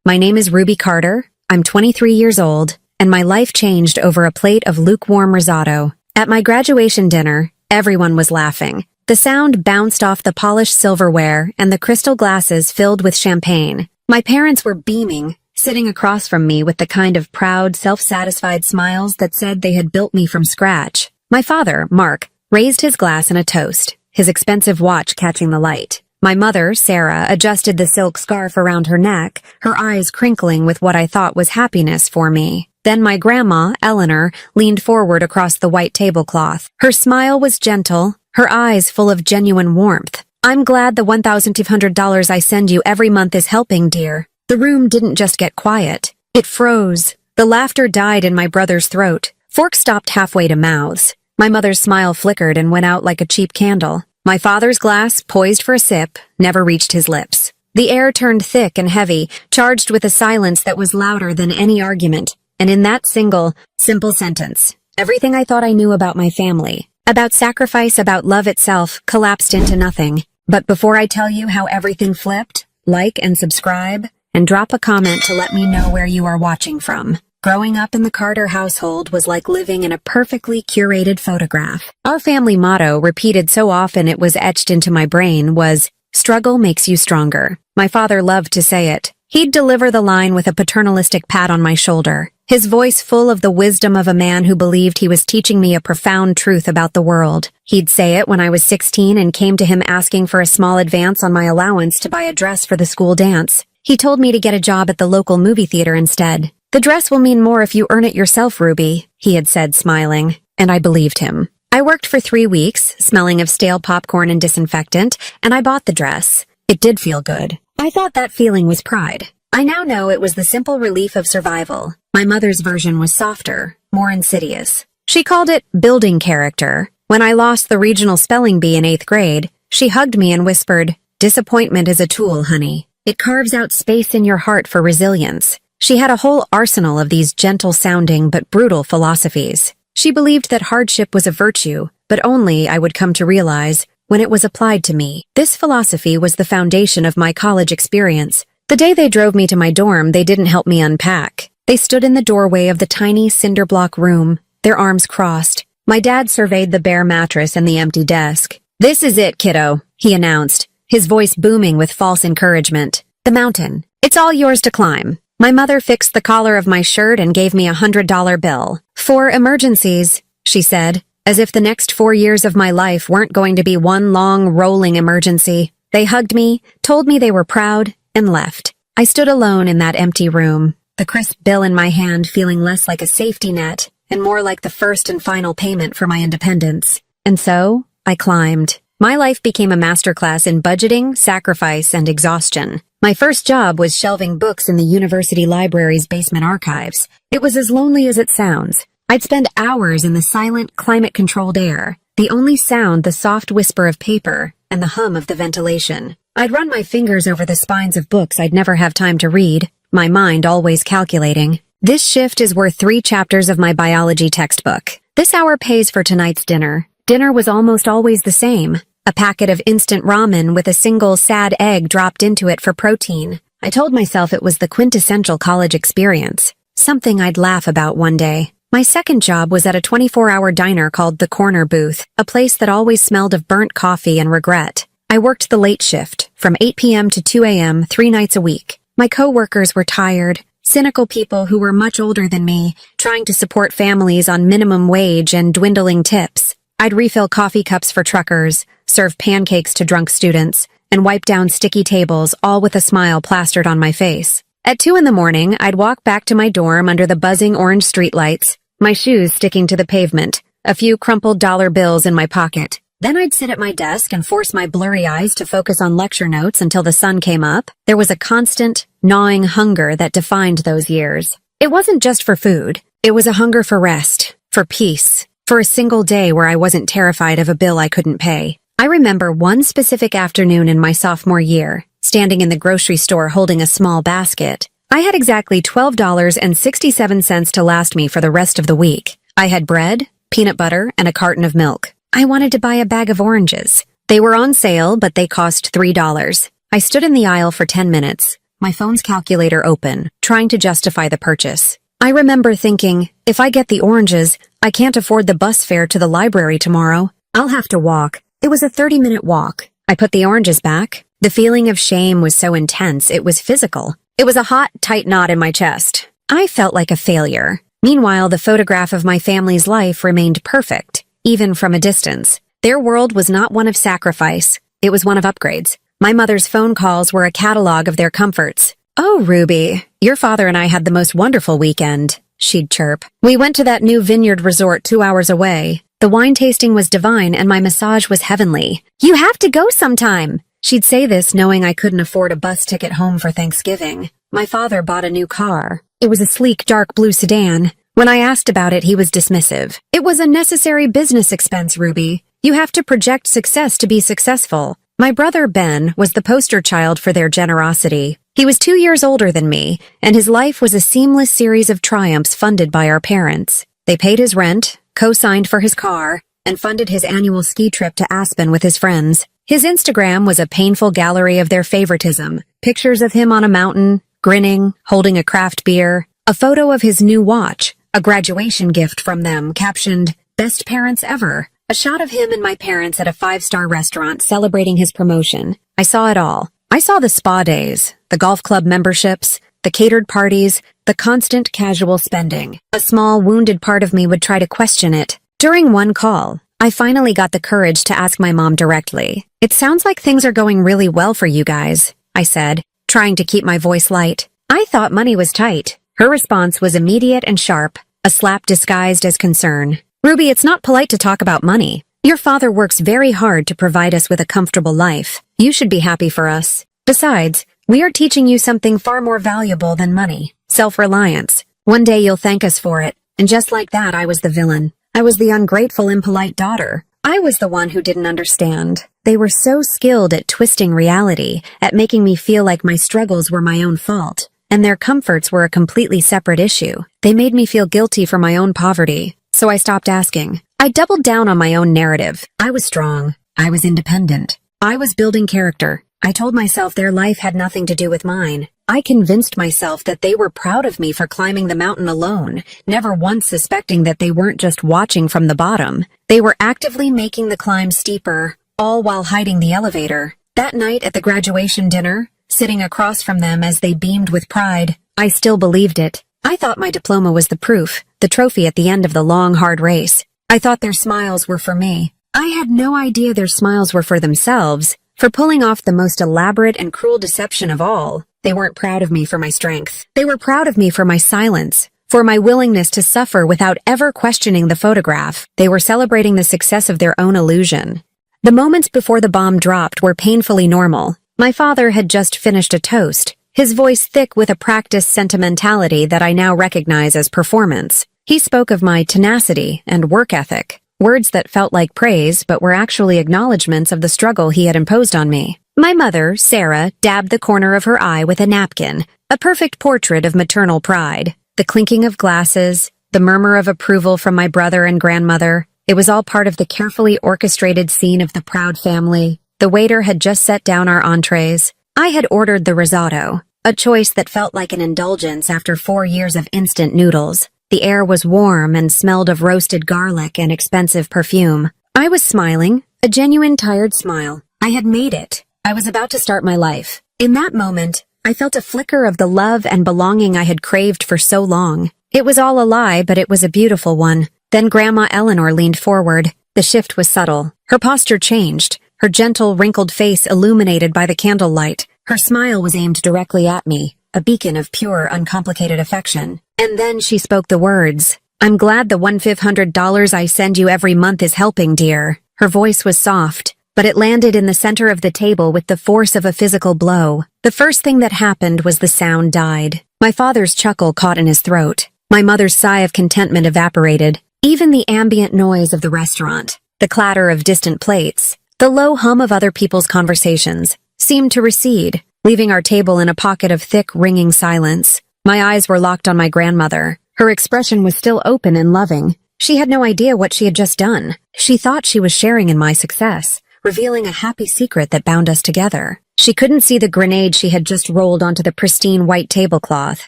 My name is Ruby Carter. I'm 23 years old, and my life changed over a plate of lukewarm risotto. At my graduation dinner, everyone was laughing. The sound bounced off the polished silverware and the crystal glasses filled with champagne. My parents were beaming, sitting across from me with the kind of proud, self-satisfied smiles that said they had built me from scratch. My father, Mark, raised his glass in a toast, his expensive watch catching the light. My mother, Sarah, adjusted the silk scarf around her neck, her eyes crinkling with what I thought was happiness for me. Then my grandma, Eleanor, leaned forward across the white tablecloth. Her smile was gentle, her eyes full of genuine warmth. "I'm glad the $1,200 I send you every month is helping, dear." The room didn't just get quiet. It froze. The laughter died in my brother's throat. Forks stopped halfway to mouths. My mother's smile flickered and went out like a cheap candle. My father's glass, poised for a sip, never reached his lips. The air turned thick and heavy, charged with a silence that was louder than any argument. And in that single, simple sentence, everything I thought I knew about my family, about sacrifice, about love itself, collapsed into nothing. But before I tell you how everything flipped, like and subscribe, and drop a comment to let me know where you are watching from. Growing up in the Carter household was like living in a perfectly curated photograph. Our family motto, repeated so often it was etched into my brain, was, "Struggle makes you stronger." My father loved to say it. He'd deliver the line with a paternalistic pat on my shoulder, his voice full of the wisdom of a man who believed he was teaching me a profound truth about the world. He'd say it when I was 16 and came to him asking for a small advance on my allowance to buy a dress for the school dance. He told me to get a job at the local movie theater instead. "The dress will mean more if you earn it yourself, Ruby," he had said, smiling, and I believed him. I worked for 3 weeks, smelling of stale popcorn and disinfectant, and I bought the dress. It did feel good. I thought that feeling was pride. I now know it was the simple relief of survival. My mother's version was softer, more insidious. She called it building character. When I lost the regional spelling bee in 8th grade, she hugged me and whispered, "Disappointment is a tool, honey. It carves out space in your heart for resilience." She had a whole arsenal of these gentle-sounding but brutal philosophies. She believed that hardship was a virtue, but only, I would come to realize, when it was applied to me. This philosophy was the foundation of my college experience. The day they drove me to my dorm, they didn't help me unpack. They stood in the doorway of the tiny cinder block room, their arms crossed. My dad surveyed the bare mattress and the empty desk. "This is it, kiddo," he announced, his voice booming with false encouragement. "The mountain. It's all yours to climb." My mother fixed the collar of my shirt and gave me a $100 bill. "For emergencies," she said, as if the next 4 years of my life weren't going to be one long, rolling emergency. They hugged me, told me they were proud, and left. I stood alone in that empty room, the crisp bill in my hand feeling less like a safety net and more like the first and final payment for my independence. And so, I climbed. My life became a masterclass in budgeting, sacrifice, and exhaustion. My first job was shelving books in the university library's basement archives. It was as lonely as it sounds. I'd spend hours in the silent, climate-controlled air, the only sound the soft whisper of paper and the hum of the ventilation. I'd run my fingers over the spines of books I'd never have time to read, my mind always calculating. This shift is worth 3 chapters of my biology textbook. This hour pays for tonight's dinner. Dinner was almost always the same. A packet of instant ramen with a single sad egg dropped into it for protein. I told myself it was the quintessential college experience, something I'd laugh about one day. My second job was at a 24-hour diner called The Corner Booth, a place that always smelled of burnt coffee and regret. I worked the late shift, from 8 p.m. to 2 a.m., 3 nights a week. My coworkers were tired, cynical people who were much older than me, trying to support families on minimum wage and dwindling tips. I'd refill coffee cups for truckers, serve pancakes to drunk students, and wipe down sticky tables, all with a smile plastered on my face. At 2 in the morning, I'd walk back to my dorm under the buzzing orange streetlights, my shoes sticking to the pavement, a few crumpled dollar bills in my pocket. Then I'd sit at my desk and force my blurry eyes to focus on lecture notes until the sun came up. There was a constant, gnawing hunger that defined those years. It wasn't just for food. It was a hunger for rest, for peace, for a single day where I wasn't terrified of a bill I couldn't pay. I remember one specific afternoon in my sophomore year, standing in the grocery store holding a small basket. I had exactly $12.67 to last me for the rest of the week. I had bread, peanut butter, and a carton of milk. I wanted to buy a bag of oranges. They were on sale, but they cost $3. I stood in the aisle for 10 minutes, my phone's calculator open, trying to justify the purchase. I remember thinking, if I get the oranges, I can't afford the bus fare to the library tomorrow. I'll have to walk. It was a 30-minute walk. I put the oranges back. The feeling of shame was so intense, it was physical. It was a hot, tight knot in my chest. I felt like a failure. Meanwhile, the photograph of my family's life remained perfect, even from a distance. Their world was not one of sacrifice. It was one of upgrades. My mother's phone calls were a catalog of their comforts. "Oh, Ruby, your father and I had the most wonderful weekend," she'd chirp. "We went to that new vineyard resort 2 hours away. The wine tasting was divine and my massage was heavenly. You have to go sometime." She'd say this knowing I couldn't afford a bus ticket home for Thanksgiving. My father bought a new car. It was a sleek, dark blue sedan. When I asked about it, he was dismissive. "It was a necessary business expense, Ruby. You have to project success to be successful." My brother Ben was the poster child for their generosity. He was 2 years older than me, and his life was a seamless series of triumphs funded by our parents. They paid his rent, co-signed for his car, and funded his annual ski trip to Aspen with his friends. His Instagram was a painful gallery of their favoritism. Pictures of him on a mountain, grinning, holding a craft beer, a photo of his new watch, a graduation gift from them captioned, "Best parents ever." A shot of him and my parents at a 5-star restaurant celebrating his promotion. I saw it all. I saw the spa days, the golf club memberships, the catered parties, the constant casual spending. A small, wounded part of me would try to question it. During one call, I finally got the courage to ask my mom directly. "It sounds like things are going really well for you guys," I said, trying to keep my voice light. I thought money was tight. Her response was immediate and sharp, a slap disguised as concern. "Ruby, it's not polite to talk about money. Your father works very hard to provide us with a comfortable life. You should be happy for us. Besides, we are teaching you something far more valuable than money. Self-reliance. One day you'll thank us for it." And just like that, I was the villain. I was the ungrateful, impolite daughter. I was the one who didn't understand. They were so skilled at twisting reality, at making me feel like my struggles were my own fault, and their comforts were a completely separate issue. They made me feel guilty for my own poverty. So I stopped asking. I doubled down on my own narrative. I was strong. I was independent. I was building character. I told myself their life had nothing to do with mine. I convinced myself that they were proud of me for climbing the mountain alone, never once suspecting that they weren't just watching from the bottom. They were actively making the climb steeper, all while hiding the elevator. That night at the graduation dinner, sitting across from them as they beamed with pride, I still believed it. I thought my diploma was the proof, the trophy at the end of the long, hard race. I thought their smiles were for me. I had no idea their smiles were for themselves, for pulling off the most elaborate and cruel deception of all. They weren't proud of me for my strength. They were proud of me for my silence, for my willingness to suffer without ever questioning the photograph. They were celebrating the success of their own illusion. The moments before the bomb dropped were painfully normal. My father had just finished a toast, his voice thick with a practiced sentimentality that I now recognize as performance. He spoke of my tenacity and work ethic, words that felt like praise but were actually acknowledgments of the struggle he had imposed on me. My mother, Sarah, dabbed the corner of her eye with a napkin, a perfect portrait of maternal pride. The clinking of glasses, the murmur of approval from my brother and grandmother, it was all part of the carefully orchestrated scene of the proud family. The waiter had just set down our entrees. I had ordered the risotto, a choice that felt like an indulgence after 4 years of instant noodles. The air was warm and smelled of roasted garlic and expensive perfume. I was smiling, a genuine tired smile. I had made it. I was about to start my life. In that moment, I felt a flicker of the love and belonging I had craved for so long. It was all a lie, but it was a beautiful one. Then Grandma Eleanor leaned forward. The shift was subtle. Her posture changed, her gentle, wrinkled face illuminated by the candlelight. Her smile was aimed directly at me, a beacon of pure, uncomplicated affection. And then she spoke the words, "I'm glad the $1,500 I send you every month is helping, dear." Her voice was soft, but it landed in the center of the table with the force of a physical blow. The first thing that happened was the sound died. My father's chuckle caught in his throat. My mother's sigh of contentment evaporated. Even the ambient noise of the restaurant, the clatter of distant plates, the low hum of other people's conversations, seemed to recede, leaving our table in a pocket of thick, ringing silence. My eyes were locked on my grandmother. Her expression was still open and loving. She had no idea what she had just done. She thought she was sharing in my success, revealing a happy secret that bound us together. She couldn't see the grenade she had just rolled onto the pristine white tablecloth.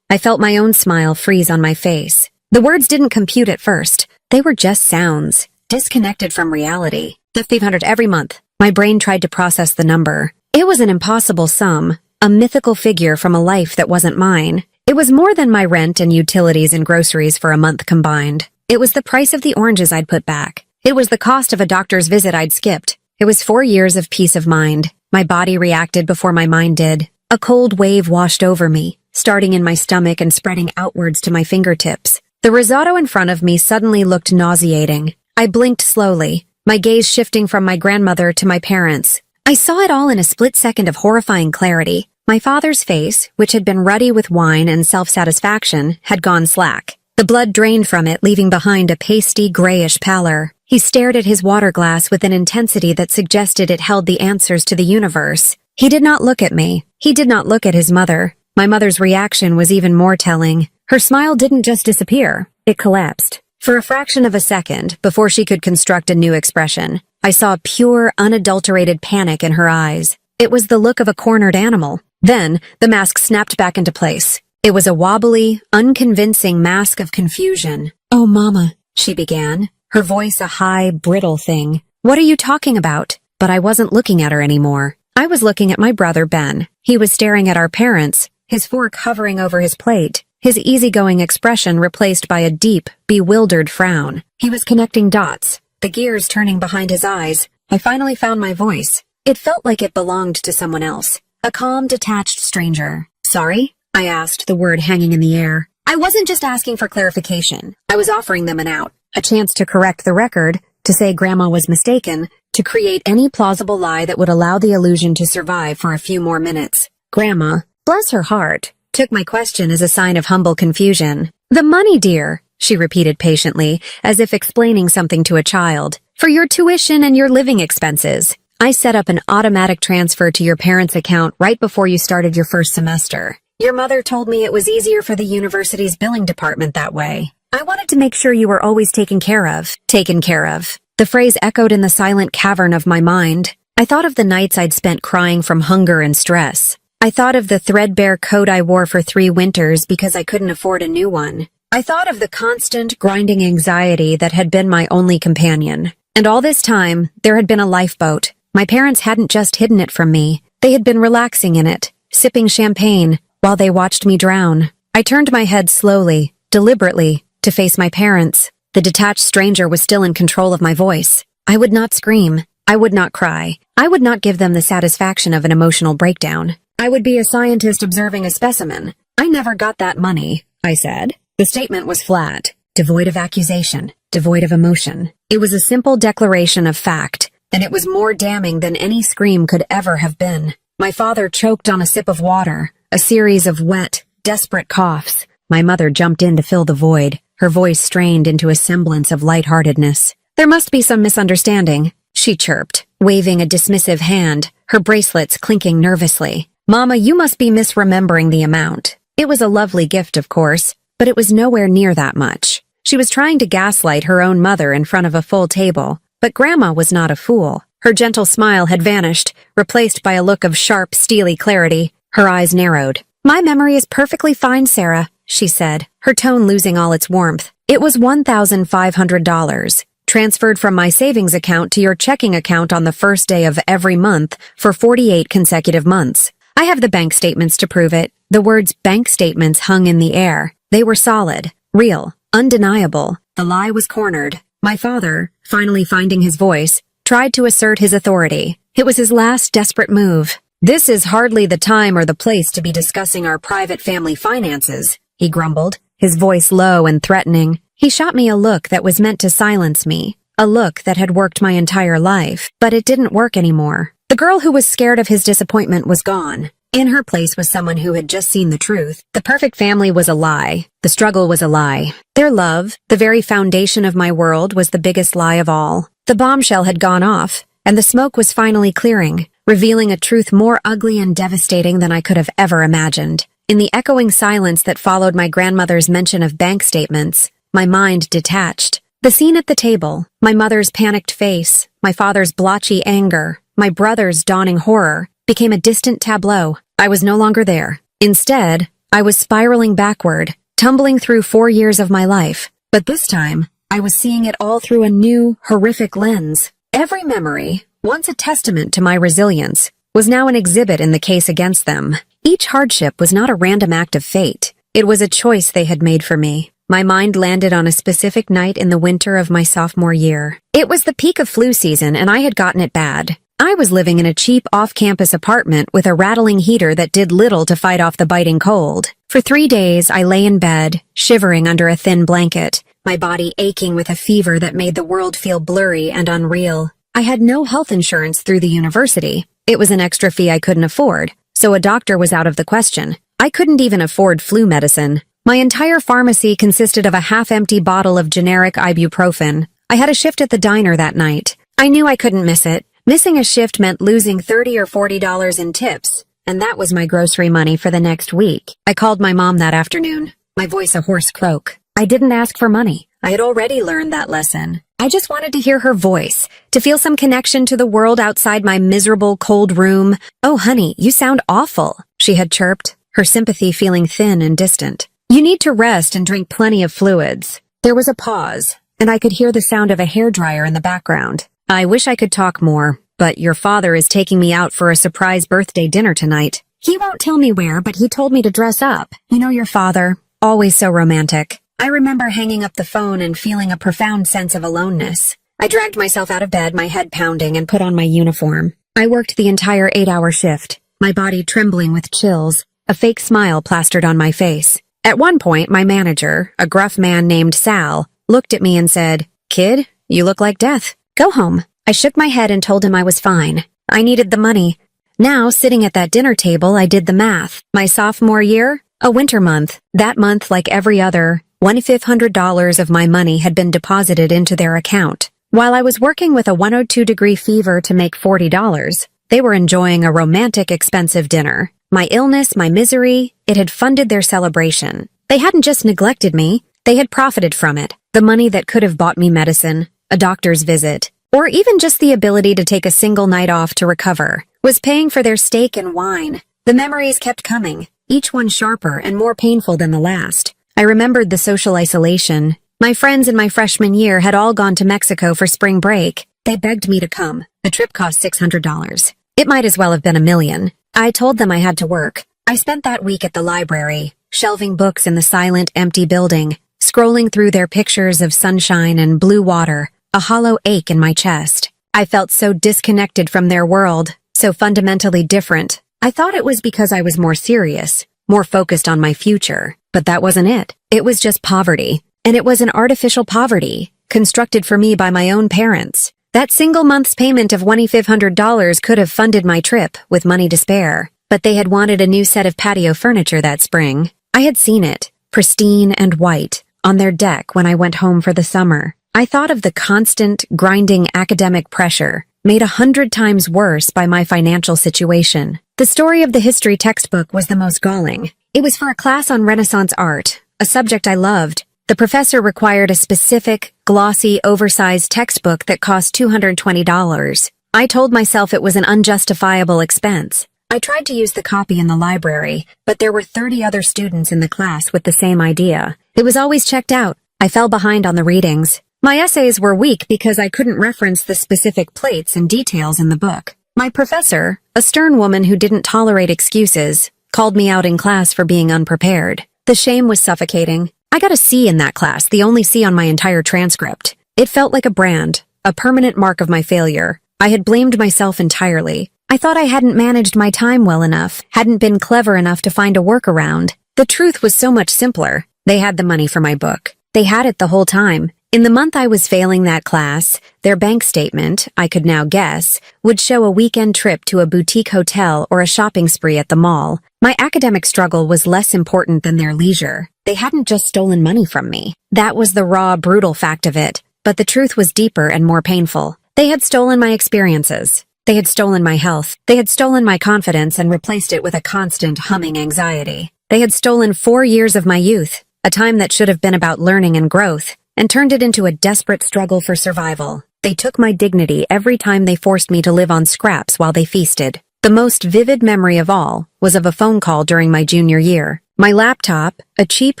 I felt my own smile freeze on my face. The words didn't compute at first. They were just sounds, disconnected from reality. $1,500 every month. My brain tried to process the number. It was an impossible sum, a mythical figure from a life that wasn't mine. It was more than my rent and utilities and groceries for a month combined. It was the price of the oranges I'd put back. It was the cost of a doctor's visit I'd skipped. It was 4 years of peace of mind. My body reacted before my mind did. A cold wave washed over me, starting in my stomach and spreading outwards to my fingertips. The risotto in front of me suddenly looked nauseating. I blinked slowly, my gaze shifting from my grandmother to my parents. I saw it all in a split second of horrifying clarity. My father's face, which had been ruddy with wine and self-satisfaction, had gone slack. The blood drained from it, leaving behind a pasty, grayish pallor. He stared at his water glass with an intensity that suggested it held the answers to the universe. He did not look at me. He did not look at his mother. My mother's reaction was even more telling. Her smile didn't just disappear. It collapsed. For a fraction of a second, before she could construct a new expression, I saw pure, unadulterated panic in her eyes. It was the look of a cornered animal. Then, the mask snapped back into place. It was a wobbly, unconvincing mask of confusion. "Oh, Mama," she began, her voice a high, brittle thing. "What are you talking about?" But I wasn't looking at her anymore. I was looking at my brother, Ben. He was staring at our parents, his fork hovering over his plate, his easygoing expression replaced by a deep, bewildered frown. He was connecting dots, the gears turning behind his eyes. I finally found my voice. It felt like it belonged to someone else, a calm, detached stranger. "Sorry?" I asked, the word hanging in the air. I wasn't just asking for clarification. I was offering them an out, a chance to correct the record, to say Grandma was mistaken, to create any plausible lie that would allow the illusion to survive for a few more minutes. Grandma, bless her heart, took my question as a sign of humble confusion. "The money, dear," she repeated patiently, as if explaining something to a child. "For your tuition and your living expenses. I set up an automatic transfer to your parents' account right before you started your first semester. Your mother told me it was easier for the university's billing department that way. I wanted to make sure you were always taken care of." Taken care of. The phrase echoed in the silent cavern of my mind. I thought of the nights I'd spent crying from hunger and stress. I thought of the threadbare coat I wore for 3 winters because I couldn't afford a new one. I thought of the constant, grinding anxiety that had been my only companion. And all this time, there had been a lifeboat. My parents hadn't just hidden it from me. They had been relaxing in it, sipping champagne, while they watched me drown. I turned my head slowly, deliberately, to face my parents. The detached stranger was still in control of my voice. I would not scream. I would not cry. I would not give them the satisfaction of an emotional breakdown. I would be a scientist observing a specimen. "I never got that money," I said. The statement was flat, devoid of accusation, devoid of emotion. It was a simple declaration of fact, and it was more damning than any scream could ever have been. My father choked on a sip of water, a series of wet, desperate coughs. My mother jumped in to fill the void, her voice strained into a semblance of lightheartedness. "There must be some misunderstanding," she chirped, waving a dismissive hand, her bracelets clinking nervously. "Mama, you must be misremembering the amount. It was a lovely gift, of course, but it was nowhere near that much." She was trying to gaslight her own mother in front of a full table, but Grandma was not a fool. Her gentle smile had vanished, replaced by a look of sharp, steely clarity. Her eyes narrowed. "My memory is perfectly fine, Sarah," she said, her tone losing all its warmth. "It was $1,500, transferred from my savings account to your checking account on the first day of every month for 48 consecutive months. I have the bank statements to prove it." The words bank statements hung in the air. They were solid, real, undeniable. The lie was cornered. My father, finally finding his voice, tried to assert his authority. It was his last desperate move. "This is hardly the time or the place to be discussing our private family finances," he grumbled, his voice low and threatening. He shot me a look that was meant to silence me, a look that had worked my entire life, but it didn't work anymore. The girl who was scared of his disappointment was gone. In her place was someone who had just seen the truth. The perfect family was a lie. The struggle was a lie. Their love, the very foundation of my world, was the biggest lie of all. The bombshell had gone off, and the smoke was finally clearing, revealing a truth more ugly and devastating than I could have ever imagined. In the echoing silence that followed my grandmother's mention of bank statements, my mind detached. The scene at the table, my mother's panicked face, my father's blotchy anger, my brother's dawning horror, became a distant tableau. I was no longer there. Instead, I was spiraling backward, tumbling through 4 years of my life. But this time, I was seeing it all through a new, horrific lens. Every memory, once a testament to my resilience, was now an exhibit in the case against them. Each hardship was not a random act of fate. It was a choice they had made for me. My mind landed on a specific night in the winter of my sophomore year. It was the peak of flu season, and I had gotten it bad. I was living in a cheap off-campus apartment with a rattling heater that did little to fight off the biting cold. For 3 days, I lay in bed, shivering under a thin blanket, my body aching with a fever that made the world feel blurry and unreal. I had no health insurance through the university. It was an extra fee I couldn't afford, so a doctor was out of the question. I couldn't even afford flu medicine. My entire pharmacy consisted of a half-empty bottle of generic ibuprofen. I had a shift at the diner that night. I knew I couldn't miss it. Missing a shift meant losing $30 or $40 in tips, and that was my grocery money for the next week. I called my mom that afternoon, my voice a hoarse croak. I didn't ask for money. I had already learned that lesson. I just wanted to hear her voice, to feel some connection to the world outside my miserable, cold room. "Oh, honey, you sound awful," she had chirped, her sympathy feeling thin and distant. "You need to rest and drink plenty of fluids." There was a pause, and I could hear the sound of a hairdryer in the background. "I wish I could talk more, but your father is taking me out for a surprise birthday dinner tonight. He won't tell me where, but he told me to dress up. You know your father, always so romantic." I remember hanging up the phone and feeling a profound sense of aloneness. I dragged myself out of bed, my head pounding, and put on my uniform. I worked the entire 8-hour shift, my body trembling with chills, a fake smile plastered on my face. At one point, my manager, a gruff man named Sal, looked at me and said, "Kid, you look like death. Go home." I shook my head and told him I was fine. I needed the money. Now, sitting at that dinner table, I did the math. My sophomore year? A winter month. That month, like every other, $1,500 of my money had been deposited into their account. While I was working with a 102-degree fever to make $40, they were enjoying a romantic, expensive dinner. My illness, my misery, it had funded their celebration. They hadn't just neglected me, they had profited from it. The money that could have bought me medicine, a doctor's visit, or even just the ability to take a single night off to recover, was paying for their steak and wine. The memories kept coming, each one sharper and more painful than the last. I remembered the social isolation. My friends in my freshman year had all gone to Mexico for spring break. They begged me to come. The trip cost $600. It might as well have been $1 million. I told them I had to work. I spent that week at the library, shelving books in the silent, empty building, scrolling through their pictures of sunshine and blue water, a hollow ache in my chest. I felt so disconnected from their world, so fundamentally different. I thought it was because I was more serious, more focused on my future. But that wasn't it. It was just poverty. And it was an artificial poverty, constructed for me by my own parents. That single month's payment of $2,500 could have funded my trip, with money to spare. But they had wanted a new set of patio furniture that spring. I had seen it, pristine and white, on their deck when I went home for the summer. I thought of the constant, grinding academic pressure, made 100 times worse by my financial situation. The story of the history textbook was the most galling. It was for a class on Renaissance art, a subject I loved. The professor required a specific, glossy, oversized textbook that cost $220. I told myself it was an unjustifiable expense. I tried to use the copy in the library, but there were 30 other students in the class with the same idea. It was always checked out. I fell behind on the readings. My essays were weak because I couldn't reference the specific plates and details in the book. My professor, a stern woman who didn't tolerate excuses, called me out in class for being unprepared. The shame was suffocating. I got a C in that class, the only C on my entire transcript. It felt like a brand, a permanent mark of my failure. I had blamed myself entirely. I thought I hadn't managed my time well enough, hadn't been clever enough to find a workaround. The truth was so much simpler. They had the money for my book. They had it the whole time. In the month I was failing that class, their bank statement, I could now guess, would show a weekend trip to a boutique hotel or a shopping spree at the mall. My academic struggle was less important than their leisure. They hadn't just stolen money from me. That was the raw, brutal fact of it. But the truth was deeper and more painful. They had stolen my experiences. They had stolen my health. They had stolen my confidence and replaced it with a constant humming anxiety. They had stolen 4 years of my youth, a time that should have been about learning and growth, and turned it into a desperate struggle for survival. They took my dignity every time they forced me to live on scraps while they feasted. The most vivid memory of all was of a phone call during my junior year. My laptop, a cheap,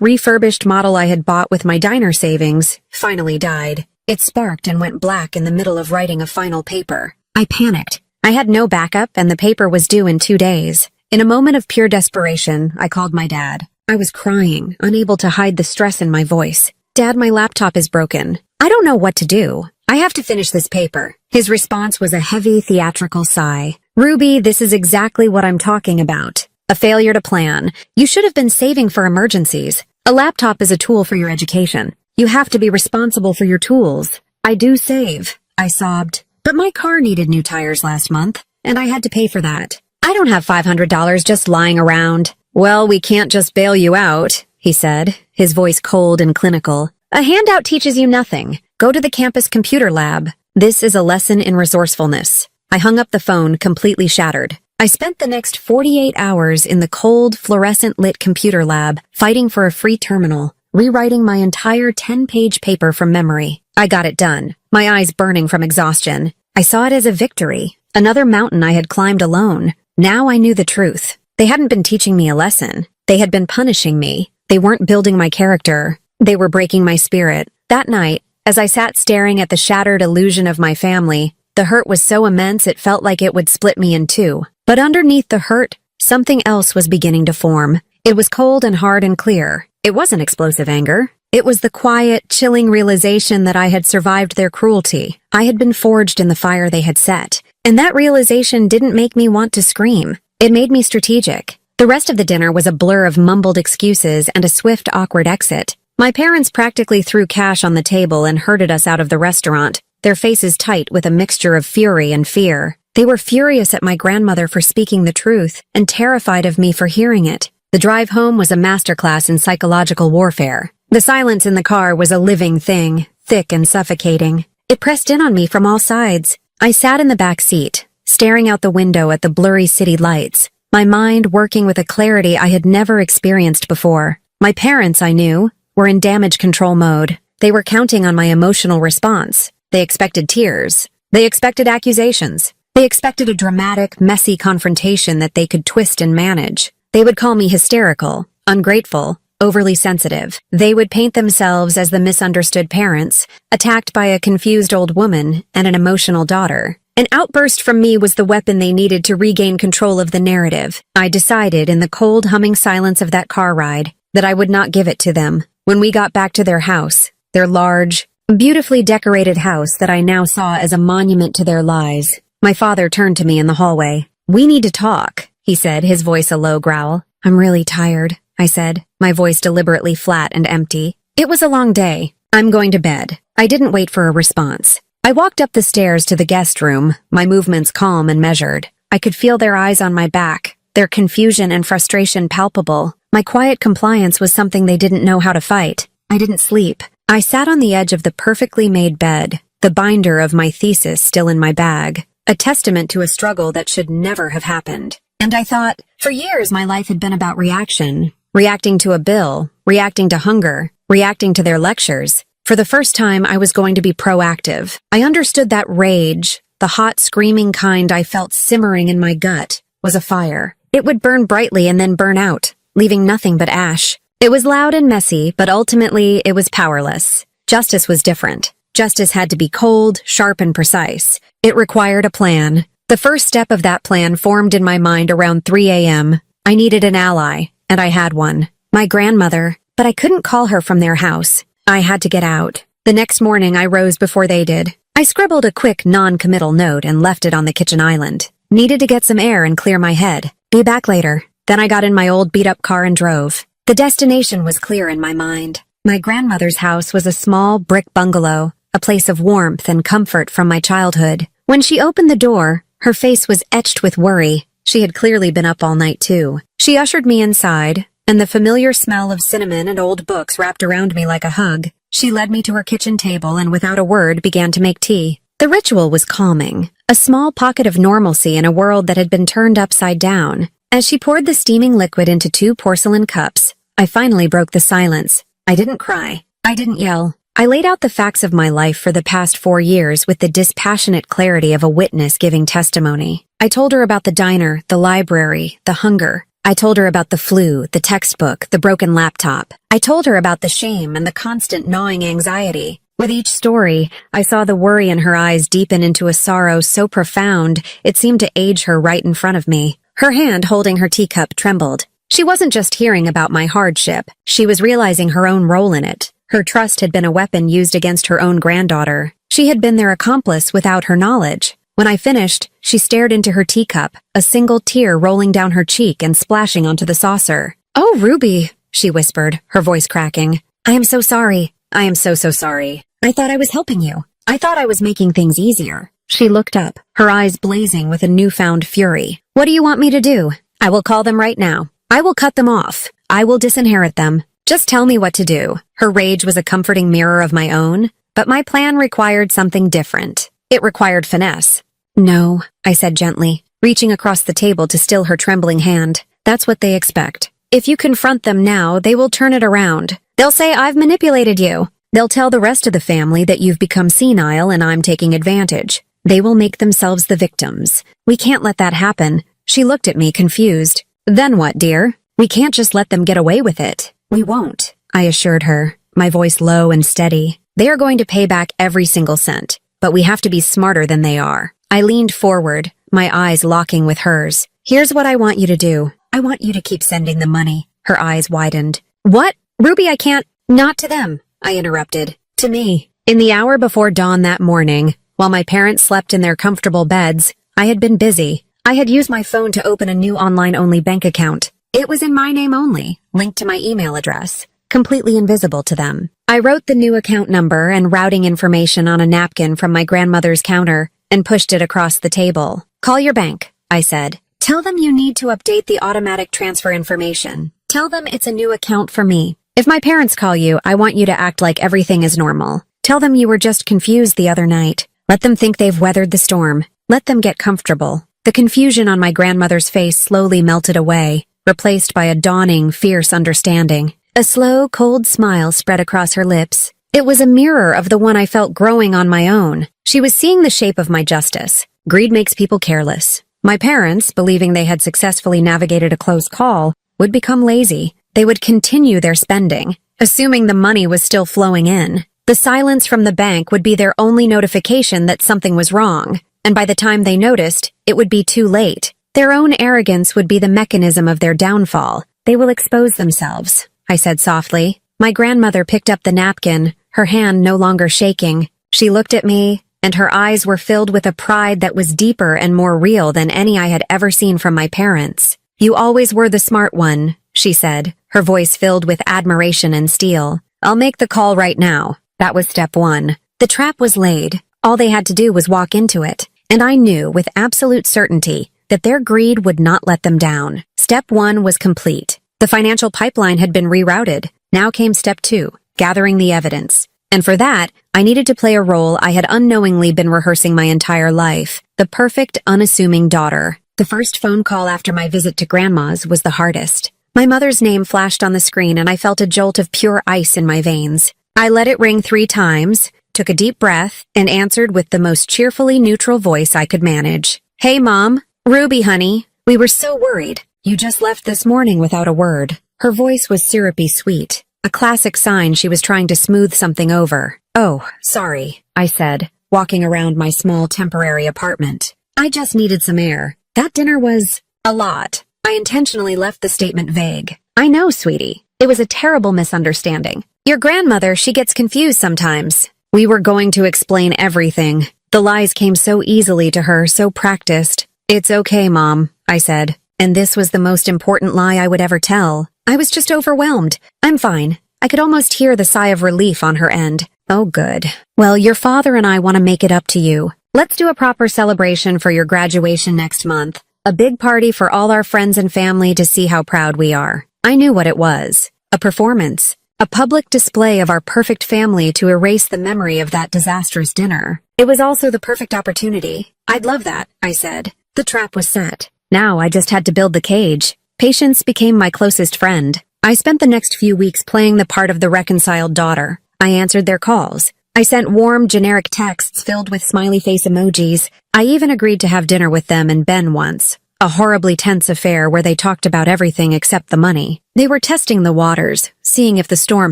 refurbished model I had bought with my diner savings, finally died. It sparked and went black in the middle of writing a final paper. I panicked. I had no backup, and the paper was due in 2 days. In a moment of pure desperation, I called my dad. I was crying, unable to hide the stress in my voice. "Dad, my laptop is broken. I don't know what to do. I have to finish this paper." His response was a heavy, theatrical sigh. "Ruby, this is exactly what I'm talking about. A failure to plan. You should have been saving for emergencies. A laptop is a tool for your education. You have to be responsible for your tools." "I do save," I sobbed. "But my car needed new tires last month, and I had to pay for that. I don't have $500 just lying around." "Well, we can't just bail you out," he said, his voice cold and clinical. "A handout teaches you nothing. Go to the campus computer lab. This is a lesson in resourcefulness." I hung up the phone, completely shattered. I spent the next 48 hours in the cold, fluorescent-lit computer lab, fighting for a free terminal, rewriting my entire 10-page paper from memory. I got it done, my eyes burning from exhaustion. I saw it as a victory, another mountain I had climbed alone. Now I knew the truth. They hadn't been teaching me a lesson. They had been punishing me. They weren't building my character. They were breaking my spirit. That night, as I sat staring at the shattered illusion of my family, the hurt was so immense it felt like it would split me in two. But underneath the hurt, something else was beginning to form. It was cold and hard and clear. It wasn't explosive anger. It was the quiet, chilling realization that I had survived their cruelty. I had been forged in the fire they had set. And that realization didn't make me want to scream. It made me strategic. The rest of the dinner was a blur of mumbled excuses and a swift, awkward exit. My parents practically threw cash on the table and herded us out of the restaurant, their faces tight with a mixture of fury and fear. They were furious at my grandmother for speaking the truth and terrified of me for hearing it. The drive home was a masterclass in psychological warfare. The silence in the car was a living thing, thick and suffocating. It pressed in on me from all sides. I sat in the back seat, staring out the window at the blurry city lights, my mind working with a clarity I had never experienced before. My parents, I knew, were in damage control mode. They were counting on my emotional response. They expected tears. They expected accusations. They expected a dramatic, messy confrontation that they could twist and manage. They would call me hysterical, ungrateful, overly sensitive. They would paint themselves as the misunderstood parents, attacked by a confused old woman and an emotional daughter. An outburst from me was the weapon they needed to regain control of the narrative. I decided in the cold, humming silence of that car ride that I would not give it to them. When we got back to their house, their large, beautifully decorated house that I now saw as a monument to their lies, my father turned to me in the hallway. "We need to talk," he said, his voice a low growl. "I'm really tired," I said, my voice deliberately flat and empty. "It was a long day. I'm going to bed." I didn't wait for a response. I walked up the stairs to the guest room, my movements calm and measured. I could feel their eyes on my back, their confusion and frustration palpable. My quiet compliance was something they didn't know how to fight. I didn't sleep. I sat on the edge of the perfectly made bed, the binder of my thesis still in my bag, a testament to a struggle that should never have happened. And I thought, for years my life had been about reaction. Reacting to a bill, reacting to hunger, reacting to their lectures. For the first time, I was going to be proactive. I understood that rage, the hot, screaming kind I felt simmering in my gut, was a fire. It would burn brightly and then burn out, leaving nothing but ash. It was loud and messy, but ultimately it was powerless. Justice was different. Justice had to be cold, sharp, and precise. It required a plan. The first step of that plan formed in my mind around 3 a.m. I needed an ally, and I had one. My grandmother, but I couldn't call her from their house. I had to get out. The next morning I rose before they did. I scribbled a quick, non-committal note and left it on the kitchen island. Needed to get some air and clear my head. Be back later. Then I got in my old beat-up car and drove. The destination was clear in my mind. My grandmother's house was a small brick bungalow, a place of warmth and comfort from my childhood. When she opened the door, her face was etched with worry. She had clearly been up all night too. She ushered me inside, and the familiar smell of cinnamon and old books wrapped around me like a hug. She led me to her kitchen table and without a word began to make tea. The ritual was calming, a small pocket of normalcy in a world that had been turned upside down. As she poured the steaming liquid into 2 porcelain cups, I finally broke the silence. I didn't cry. I didn't yell. I laid out the facts of my life for the past 4 years with the dispassionate clarity of a witness giving testimony. I told her about the diner, the library, the hunger. I told her about the flu, the textbook, the broken laptop. I told her about the shame and the constant gnawing anxiety. With each story, I saw the worry in her eyes deepen into a sorrow so profound it seemed to age her right in front of me. Her hand holding her teacup trembled. She wasn't just hearing about my hardship. She was realizing her own role in it. Her trust had been a weapon used against her own granddaughter. She had been their accomplice without her knowledge. When I finished, she stared into her teacup, a single tear rolling down her cheek and splashing onto the saucer. "Oh, Ruby," she whispered, her voice cracking. "I am so sorry. I am so sorry. I thought I was helping you. I thought I was making things easier." She looked up, her eyes blazing with a newfound fury. "What do you want me to do? I will call them right now. I will cut them off. I will disinherit them. Just tell me what to do." Her rage was a comforting mirror of my own, but my plan required something different. It required finesse. "No," I said gently, reaching across the table to still her trembling hand. "That's what they expect. If you confront them now, they will turn it around. They'll say I've manipulated you. They'll tell the rest of the family that you've become senile and I'm taking advantage. They will make themselves the victims. We can't let that happen." She looked at me confused. "Then what, dear? We can't just let them get away with it." "We won't," I assured her, my voice low and steady. "They are going to pay back every single cent, but we have to be smarter than they are." I leaned forward, my eyes locking with hers. "Here's what I want you to do. I want you to keep sending the money." Her eyes widened. "What? Ruby, I can't." "Not to them," I interrupted. "To me." In the hour before dawn that morning, while my parents slept in their comfortable beds, I had been busy. I had used my phone to open a new online-only bank account. It was in my name only, linked to my email address, completely invisible to them. I wrote the new account number and routing information on a napkin from my grandmother's counter and pushed it across the table. "Call your bank," I said. "Tell them you need to update the automatic transfer information. Tell them it's a new account for me. If my parents call you, I want you to act like everything is normal. Tell them you were just confused the other night. Let them think they've weathered the storm. Let them get comfortable." The confusion on my grandmother's face slowly melted away, replaced by a dawning, fierce understanding. A slow, cold smile spread across her lips. It was a mirror of the one I felt growing on my own. She was seeing the shape of my justice. Greed makes people careless. My parents, believing they had successfully navigated a close call, would become lazy. They would continue their spending, assuming the money was still flowing in. The silence from the bank would be their only notification that something was wrong, and by the time they noticed, it would be too late. Their own arrogance would be the mechanism of their downfall. "They will expose themselves," I said softly. My grandmother picked up the napkin, her hand no longer shaking. She looked at me, and her eyes were filled with a pride that was deeper and more real than any I had ever seen from my parents. "You always were the smart one," she said, her voice filled with admiration and steel. "I'll make the call right now." That was step one. The trap was laid. All they had to do was walk into it, and I knew with absolute certainty that their greed would not let them down. Step one was complete. The financial pipeline had been rerouted. Now came step two, gathering the evidence. And for that, I needed to play a role I had unknowingly been rehearsing my entire life, the perfect, unassuming daughter. The first phone call after my visit to Grandma's was the hardest. My mother's name flashed on the screen and I felt a jolt of pure ice in my veins. I let it ring 3 times, took a deep breath, and answered with the most cheerfully neutral voice I could manage. "Hey, Mom. Ruby, honey. We were so worried. You just left this morning without a word." Her voice was syrupy sweet, a classic sign she was trying to smooth something over. "Oh, sorry," I said, walking around my small temporary apartment. "I just needed some air. That dinner was a lot." I intentionally left the statement vague. "I know, sweetie. It was a terrible misunderstanding. Your grandmother, she gets confused sometimes." We were going to explain everything. The lies came so easily to her, so practiced. "It's okay, Mom," I said. And this was the most important lie I would ever tell. I was just overwhelmed. "I'm fine." I could almost hear the sigh of relief on her end. "Oh, good. Well, your father and I want to make it up to you. Let's do a proper celebration for your graduation next month. A big party for all our friends and family to see how proud we are." I knew what it was. A performance. A public display of our perfect family to erase the memory of that disastrous dinner. It was also the perfect opportunity. "I'd love that," I said. The trap was set. Now I just had to build the cage. Patience became my closest friend. I spent the next few weeks playing the part of the reconciled daughter. I answered their calls. I sent warm, generic texts filled with smiley face emojis. I even agreed to have dinner with them and Ben once. A horribly tense affair where they talked about everything except the money. They were testing the waters, seeing if the storm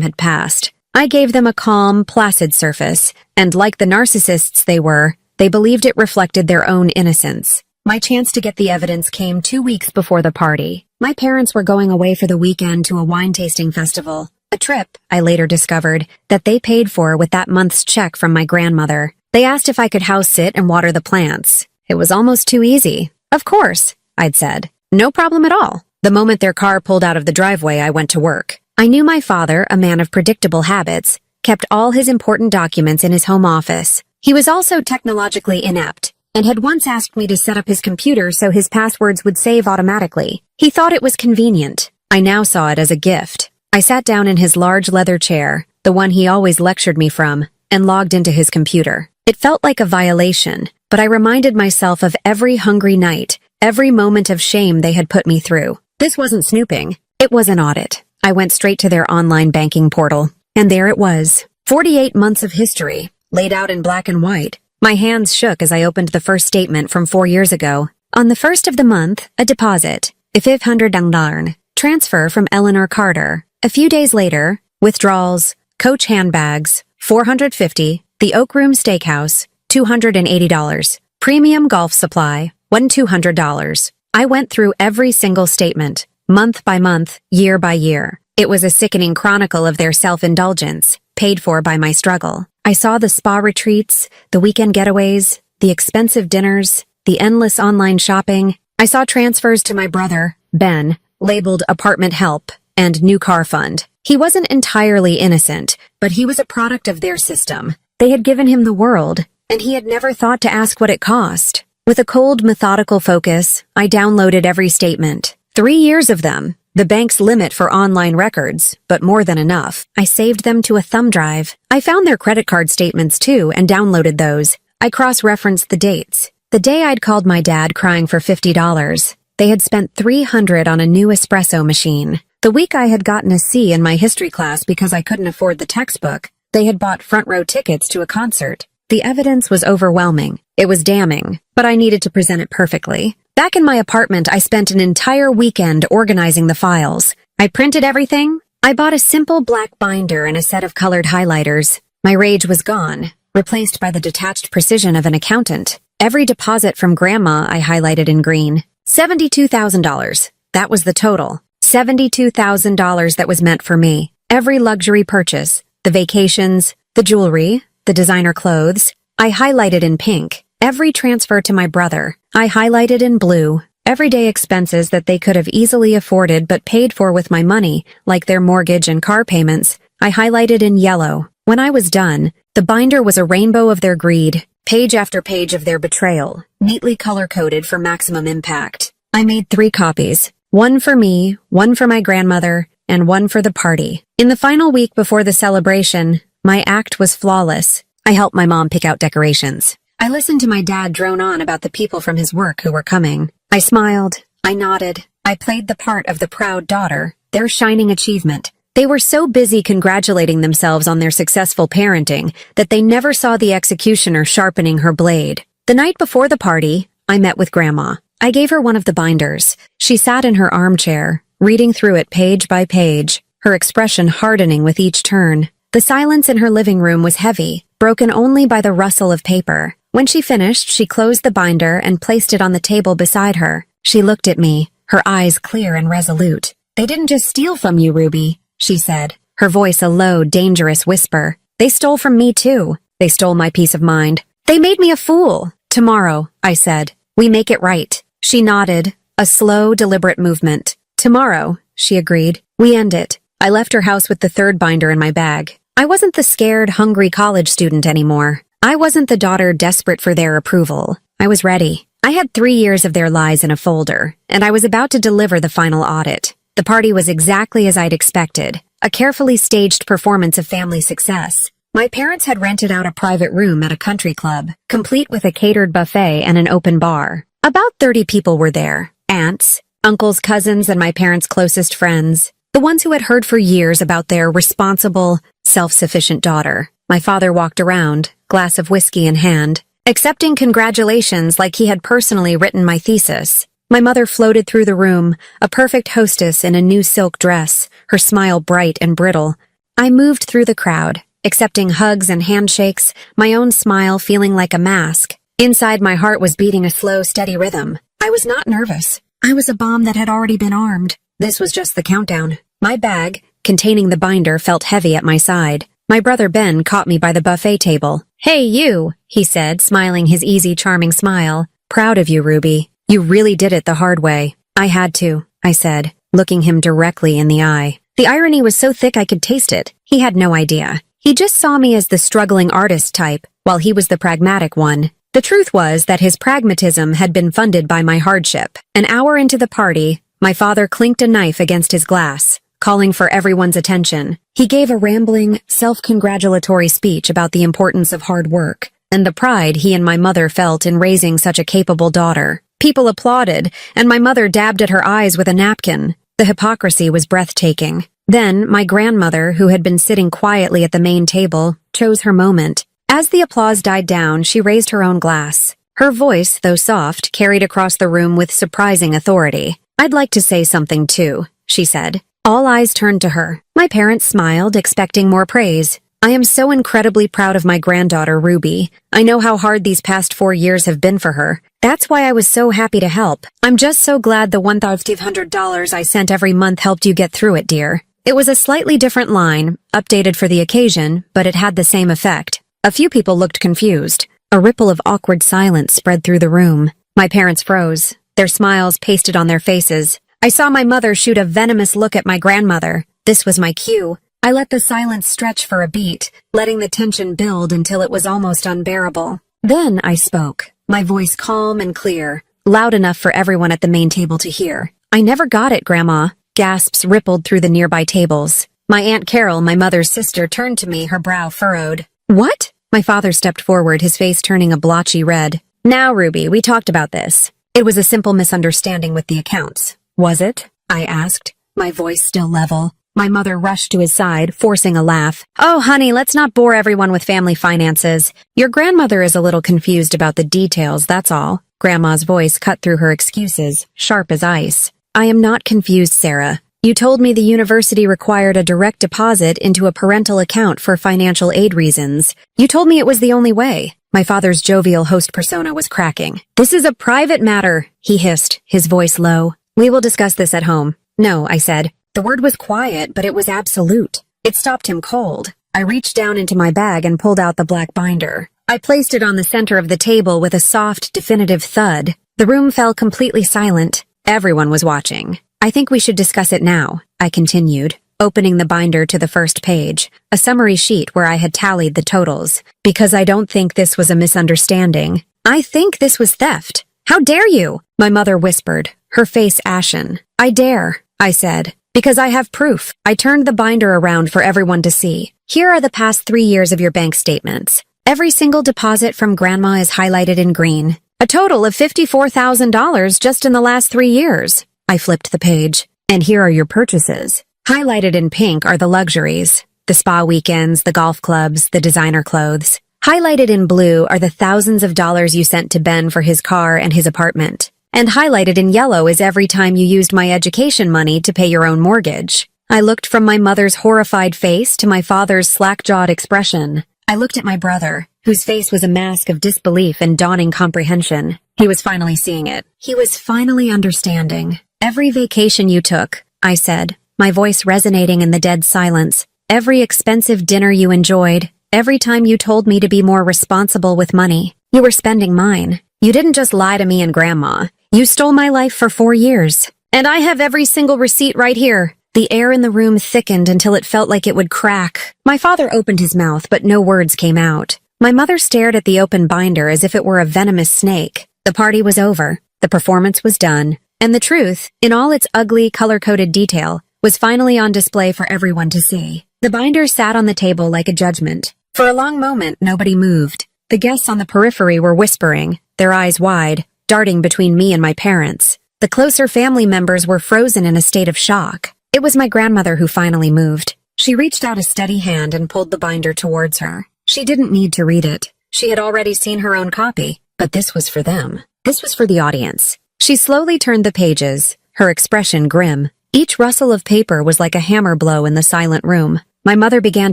had passed. I gave them a calm, placid surface, and like the narcissists they were, they believed it reflected their own innocence. My chance to get the evidence came 2 weeks before the party. My parents were going away for the weekend to a wine tasting festival. A trip, I later discovered, that they paid for with that month's check from my grandmother. They asked if I could house sit and water the plants. It was almost too easy. Of course, I'd said. No problem at all. The moment their car pulled out of the driveway, I went to work. I knew my father, a man of predictable habits, kept all his important documents in his home office. He was also technologically inept, and had once asked me to set up his computer so his passwords would save automatically. He thought it was convenient. I now saw it as a gift. I sat down in his large leather chair, the one he always lectured me from, and logged into his computer. It felt like a violation, but I reminded myself of every hungry night, every moment of shame they had put me through. This wasn't snooping. It was an audit. I went straight to their online banking portal, and there it was. 48 months of history, laid out in black and white. My hands shook as I opened the first statement from 4 years ago. On the first of the month, a deposit, $500, transfer from Eleanor Carter. A few days later, withdrawals, Coach handbags, $450, the Oak Room Steakhouse, $280, premium golf supply, $200. I went through every single statement, month by month, year by year. It was a sickening chronicle of their self-indulgence, paid for by my struggle. I saw the spa retreats, the weekend getaways, the expensive dinners, the endless online shopping. I saw transfers to my brother, Ben, labeled apartment help and new car fund. He wasn't entirely innocent, but he was a product of their system. They had given him the world, and he had never thought to ask what it cost. With a cold, methodical focus, I downloaded every statement. 3 years of them. The bank's limit for online records, but more than enough. I saved them to a thumb drive. I found their credit card statements too and downloaded those. I cross-referenced the dates. The day I'd called my dad crying for $50, they had spent $300 on a new espresso machine. The week I had gotten a C in my history class because I couldn't afford the textbook, they had bought front-row tickets to a concert. The evidence was overwhelming. It was damning, but I needed to present it perfectly. Back in my apartment, I spent an entire weekend organizing the files. I printed everything. I bought a simple black binder and a set of colored highlighters. My rage was gone, replaced by the detached precision of an accountant. Every deposit from Grandma I highlighted in green. $72,000. That was the total. $72,000 that was meant for me. Every luxury purchase, the vacations, the jewelry, the designer clothes, I highlighted in pink. Every transfer to my brother, I highlighted in blue. Everyday expenses that they could have easily afforded but paid for with my money, like their mortgage and car payments, I highlighted in yellow. When I was done, the binder was a rainbow of their greed, page after page of their betrayal, neatly color-coded for maximum impact. I made 3 copies. One for me, one for my grandmother, and one for the party. In the final week before the celebration, my act was flawless. I helped my mom pick out decorations. I listened to my dad drone on about the people from his work who were coming. I smiled. I nodded. I played the part of the proud daughter, their shining achievement. They were so busy congratulating themselves on their successful parenting that they never saw the executioner sharpening her blade. The night before the party, I met with Grandma. I gave her one of the binders. She sat in her armchair, reading through it page by page, her expression hardening with each turn. The silence in her living room was heavy, broken only by the rustle of paper. When she finished, she closed the binder and placed it on the table beside her. She looked at me, her eyes clear and resolute. "They didn't just steal from you, Ruby," she said, her voice a low, dangerous whisper. "They stole from me too. They stole my peace of mind. They made me a fool." "Tomorrow," I said, "we make it right." She nodded, a slow, deliberate movement. "Tomorrow," she agreed. "We end it." I left her house with the 3rd binder in my bag. I wasn't the scared, hungry college student anymore. I wasn't the daughter desperate for their approval. I was ready. I had 3 years of their lies in a folder, and I was about to deliver the final audit. The party was exactly as I'd expected, a carefully staged performance of family success. My parents had rented out a private room at a country club, complete with a catered buffet and an open bar. About 30 people were there. Aunts, uncles, cousins, and my parents' closest friends. The ones who had heard for years about their responsible, self-sufficient daughter. My father walked around, glass of whiskey in hand, accepting congratulations like he had personally written my thesis. My mother floated through the room, a perfect hostess in a new silk dress, her smile bright and brittle. I moved through the crowd, accepting hugs and handshakes, my own smile feeling like a mask. Inside, my heart was beating a slow, steady rhythm. I was not nervous. I was a bomb that had already been armed. This was just the countdown. My bag, containing the binder, felt heavy at my side. My brother Ben caught me by the buffet table. "Hey, you," he said, smiling his easy, charming smile. "Proud of you, Ruby. You really did it the hard way." "I had to," I said, looking him directly in the eye. The irony was so thick I could taste it. He had no idea. He just saw me as the struggling artist type, while he was the pragmatic one. The truth was that his pragmatism had been funded by my hardship. An hour into the party, my father clinked a knife against his glass, calling for everyone's attention. He gave a rambling, self-congratulatory speech about the importance of hard work, and the pride he and my mother felt in raising such a capable daughter. People applauded, and my mother dabbed at her eyes with a napkin. The hypocrisy was breathtaking. Then, my grandmother, who had been sitting quietly at the main table, chose her moment. As the applause died down, she raised her own glass. Her voice, though soft, carried across the room with surprising authority. "I'd like to say something, too," she said. All eyes turned to her. My parents smiled, expecting more praise. "I am so incredibly proud of my granddaughter, Ruby. I know how hard these past 4 years have been for her. That's why I was so happy to help. I'm just so glad the $1,500 I sent every month helped you get through it, dear." It was a slightly different line, updated for the occasion, but it had the same effect. A few people looked confused. A ripple of awkward silence spread through the room. My parents froze, their smiles pasted on their faces. I saw my mother shoot a venomous look at my grandmother. This was my cue. I let the silence stretch for a beat, letting the tension build until it was almost unbearable. Then I spoke, my voice calm and clear, loud enough for everyone at the main table to hear. "I never got it, Grandma." Gasps rippled through the nearby tables. My Aunt Carol, my mother's sister, turned to me, her brow furrowed. "What?" My father stepped forward, his face turning a blotchy red. "Now, Ruby, we talked about this. It was a simple misunderstanding with the accounts." "Was it?" I asked, my voice still level. My mother rushed to his side, forcing a laugh. "Oh, honey, let's not bore everyone with family finances. Your grandmother is a little confused about the details, that's all." Grandma's voice cut through her excuses, sharp as ice. "I am not confused, Sarah. You told me the university required a direct deposit into a parental account for financial aid reasons. You told me it was the only way." My father's jovial host persona was cracking. "This is a private matter," he hissed, his voice low. "We will discuss this at home." "No," I said. The word was quiet, but it was absolute. It stopped him cold. I reached down into my bag and pulled out the black binder. I placed it on the center of the table with a soft, definitive thud. The room fell completely silent. Everyone was watching. "I think we should discuss it now," I continued, opening the binder to the first page, a summary sheet where I had tallied the totals. "Because I don't think this was a misunderstanding. I think this was theft." "How dare you?" my mother whispered, her face ashen. "I dare," I said, "because I have proof." I turned the binder around for everyone to see. "Here are the past 3 years of your bank statements. Every single deposit from Grandma is highlighted in green. A total of $54,000 just in the last 3 years. I flipped the page. "And here are your purchases. Highlighted in pink are the luxuries, the spa weekends, the golf clubs, the designer clothes. Highlighted in blue are the thousands of dollars you sent to Ben for his car and his apartment. And highlighted in yellow is every time you used my education money to pay your own mortgage." I looked from my mother's horrified face to my father's slack-jawed expression. I looked at my brother, whose face was a mask of disbelief and dawning comprehension. He was finally seeing it. He was finally understanding. "Every vacation you took," I said, my voice resonating in the dead silence. "Every expensive dinner you enjoyed. Every time you told me to be more responsible with money. You were spending mine. You didn't just lie to me and Grandma. You stole my life for 4 years. And I have every single receipt right here." The air in the room thickened until it felt like it would crack. My father opened his mouth, but no words came out. My mother stared at the open binder as if it were a venomous snake. The party was over. The performance was done. And the truth, in all its ugly, color-coded detail, was finally on display for everyone to see. The binder sat on the table like a judgment. For a long moment, nobody moved. The guests on the periphery were whispering, their eyes wide, darting between me and my parents. The closer family members were frozen in a state of shock. It was my grandmother who finally moved. She reached out a steady hand and pulled the binder towards her. She didn't need to read it. She had already seen her own copy, but this was for them. This was for the audience. She slowly turned the pages, her expression grim. Each rustle of paper was like a hammer blow in the silent room. My mother began